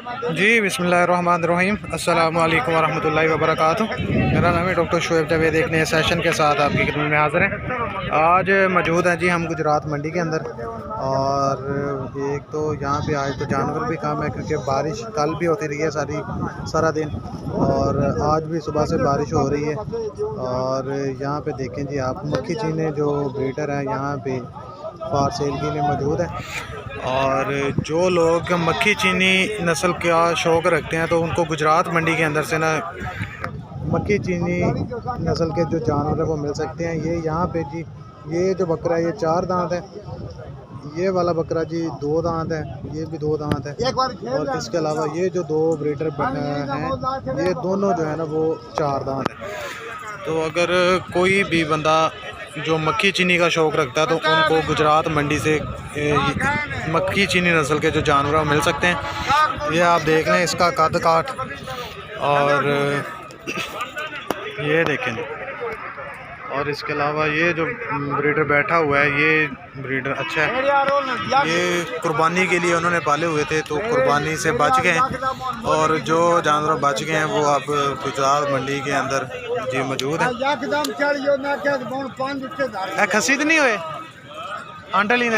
जी बिस्मिल्लाहिर्रहमानिर्रहीम अस्सलामु अलैकुम वरहमतुल्लाहि वबरकातुहू। मेरा नाम है डॉक्टर शोएब जावेद। एक नए सेशन के साथ आपकी खिदमत में हाज़िर हैं। आज मौजूद हैं जी हम गुजरात मंडी के अंदर। और एक तो यहाँ पे आज तो जानवर भी कम है क्योंकि बारिश कल भी होती रही है सारा दिन, और आज भी सुबह से बारिश हो रही है। और यहाँ पे देखें जी आप, मक्खी चीने जो ब्रीडर हैं यहाँ पे फॉर सेल के लिए मौजूद है। और जो लोग मक्खी चीनी नस्ल का शौक़ रखते हैं तो उनको गुजरात मंडी के अंदर से ना मक्खी चीनी नस्ल के जो जानवर है वो मिल सकते हैं। ये यहाँ पे जी, ये जो बकरा है ये 4 दांत है, ये वाला बकरा जी 2 दांत है, ये भी 2 दांत है। और इसके अलावा ये जो 2 ब्रीडर हैं ये दोनों जो है ना वो 4 दांत है। तो अगर कोई भी बंदा जो मक्खी चीनी का शौक़ रखता है तो उनको गुजरात मंडी से मक्खी चीनी नस्ल के जो जानवर मिल सकते हैं। ये आप देख लें इसका कद काठ, और ये देखें। और इसके अलावा ये जो ब्रीडर बैठा हुआ है ये ब्रीडर अच्छा है। ये कुर्बानी के लिए उन्होंने पाले हुए थे तो कुर्बानी से बच गए, और जो जानवर बच गए हैं वो अब गुजरात मंडी के अंदर जी मौजूद है। खसी तो नहीं हुए आंटा लीने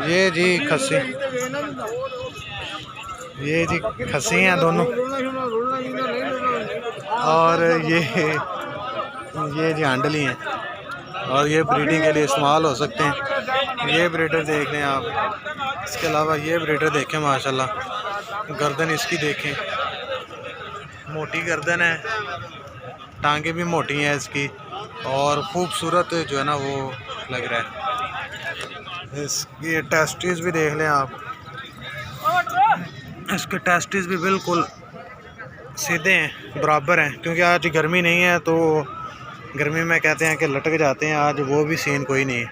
ये जी खसी, ये जी खसी हैं दोनों। और ये जी हांडली हैं, और ये ब्रीडिंग के लिए इस्तेमाल हो सकते हैं। ये ब्रीडर देख लें आप। इसके अलावा ये ब्रीडर देखें माशाल्लाह, गर्दन इसकी देखें, मोटी गर्दन है, टांगे भी मोटी हैं इसकी, और खूबसूरत जो है ना वो लग रहा है। इसकी टेस्टिस भी देख लें आप, इसके टेस्टिस भी बिल्कुल सीधे हैं, बराबर हैं, क्योंकि आज गर्मी नहीं है तो गर्मी में कहते हैं कि लटक जाते हैं, आज वो भी सीन कोई नहीं है।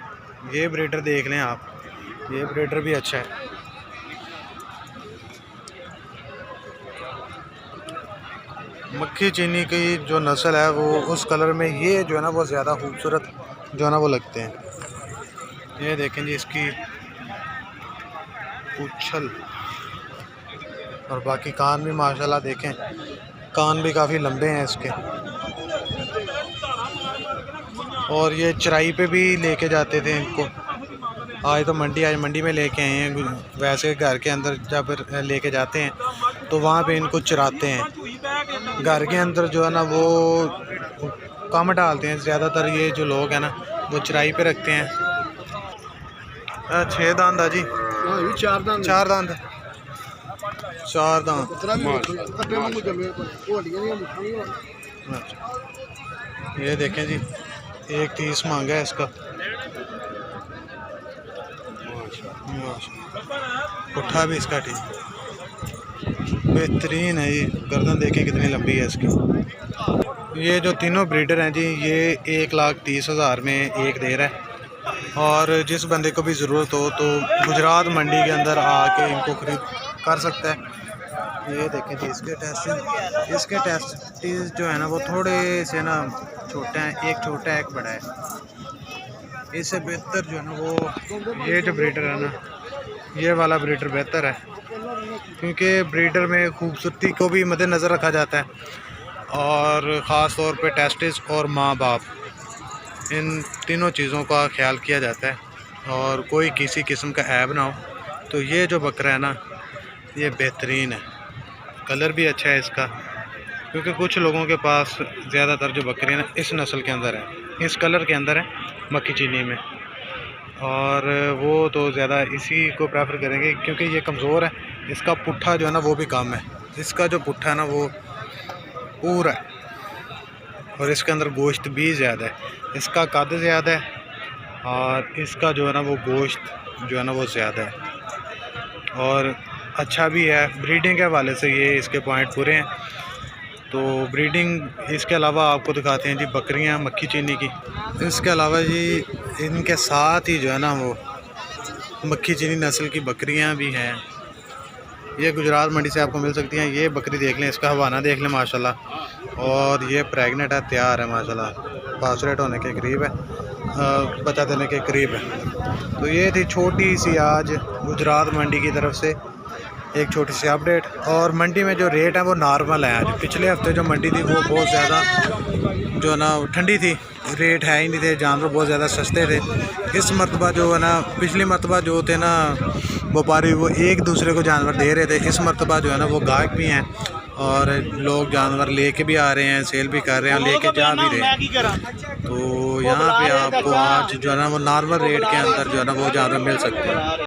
ये ब्रीडर देख लें आप, ये ब्रीडर भी अच्छा है। मक्खी चीनी की जो नस्ल है वो उस कलर में ये जो है ना वो ज़्यादा खूबसूरत जो है ना वो लगते हैं। ये देखें जी इसकी पूंछल, और बाकी कान भी माशाल्लाह देखें, कान भी काफ़ी लंबे हैं इसके। और ये चराई पे भी लेके जाते थे इनको, आज मंडी में लेके आए हैं। वैसे घर के अंदर जब लेके जाते हैं तो वहाँ पे इनको चराते हैं। घर के अंदर जो है ना वो कम डालते हैं, ज़्यादातर ये जो लोग हैं ना वो चराई पे रखते हैं। 6 दांत जी, 4 दांत 4 दांत। ये देखें जी 1.30 मांगा है इसका। पुट्ठा भी इसका ठीक बेहतरीन है। ये गर्दन देखें कितनी लंबी है इसकी। ये जो तीनों ब्रीडर हैं जी ये 1,30,000 में एक दे रहा है, और जिस बंदे को भी ज़रूरत हो तो गुजरात मंडी के अंदर आके इनको खरीद कर सकता है। ये देखें जी इसके टेस्ट जो है ना वो थोड़े से ना छोटे हैं, एक छोटा है एक बड़ा है। इससे बेहतर जो है ना वो ये जो ब्रीडर है ना ये वाला ब्रीडर बेहतर है, क्योंकि ब्रीडर में खूबसूरती को भी मद्देनज़र रखा जाता है, और ख़ास तौर पे टेस्टिस और माँ बाप, इन तीनों चीज़ों का ख्याल किया जाता है, और कोई किसी किस्म का ऐब ना हो। तो ये जो बकरा है ना ये बेहतरीन है, कलर भी अच्छा है इसका, क्योंकि कुछ लोगों के पास ज़्यादातर जो बकरी है इस नस्ल के अंदर है, इस कलर के अंदर है मक्खी चीनी में, और वो तो ज़्यादा इसी को प्रेफर करेंगे क्योंकि ये कमज़ोर है। इसका पुट्ठा जो है ना वो भी कम है, इसका जो पुट्ठा है ना वो पूरा है, और इसके अंदर गोश्त भी ज़्यादा है। इसका कद ज़्यादा है, और इसका जो है ना वो गोश्त जो है ना वो ज़्यादा है, और अच्छा भी है। ब्रीडिंग के हवाले से ये इसके पॉइंट पूरे हैं। तो ब्रीडिंग इसके अलावा आपको दिखाते हैं जी बकरियां मक्खी चीनी की। इसके अलावा जी इनके साथ ही जो है ना वो मक्खी चीनी नस्ल की बकरियां भी हैं, ये गुजरात मंडी से आपको मिल सकती हैं। ये बकरी देख लें, इसका हवाना देख लें माशाल्लाह, और ये प्रेग्नेंट है, तैयार है माशाल्लाह, पास रेट होने के करीब है, बच्चा देने के करीब है। तो ये थी छोटी सी आज गुजरात मंडी की तरफ से एक छोटी सी अपडेट। और मंडी में जो रेट है वो नॉर्मल है। आज पिछले हफ्ते जो मंडी थी वो बहुत ज़्यादा जो है ना ठंडी थी, रेट है ही नहीं थे, जानवर बहुत ज़्यादा सस्ते थे। इस मरतबा जो है ना, पिछली मरतबा जो थे ना व्यापारी वो एक दूसरे को जानवर दे रहे थे, इस मरतबा जो है ना वो गाहक भी हैं और लोग जानवर लेके भी आ रहे हैं, सेल भी कर रहे हैं, लेके जा भी रहे हैं। तो यहाँ पे आपको आज जो है ना वो नॉर्मल रेट के अंदर जो है ना वो जानवर मिल सकते हैं।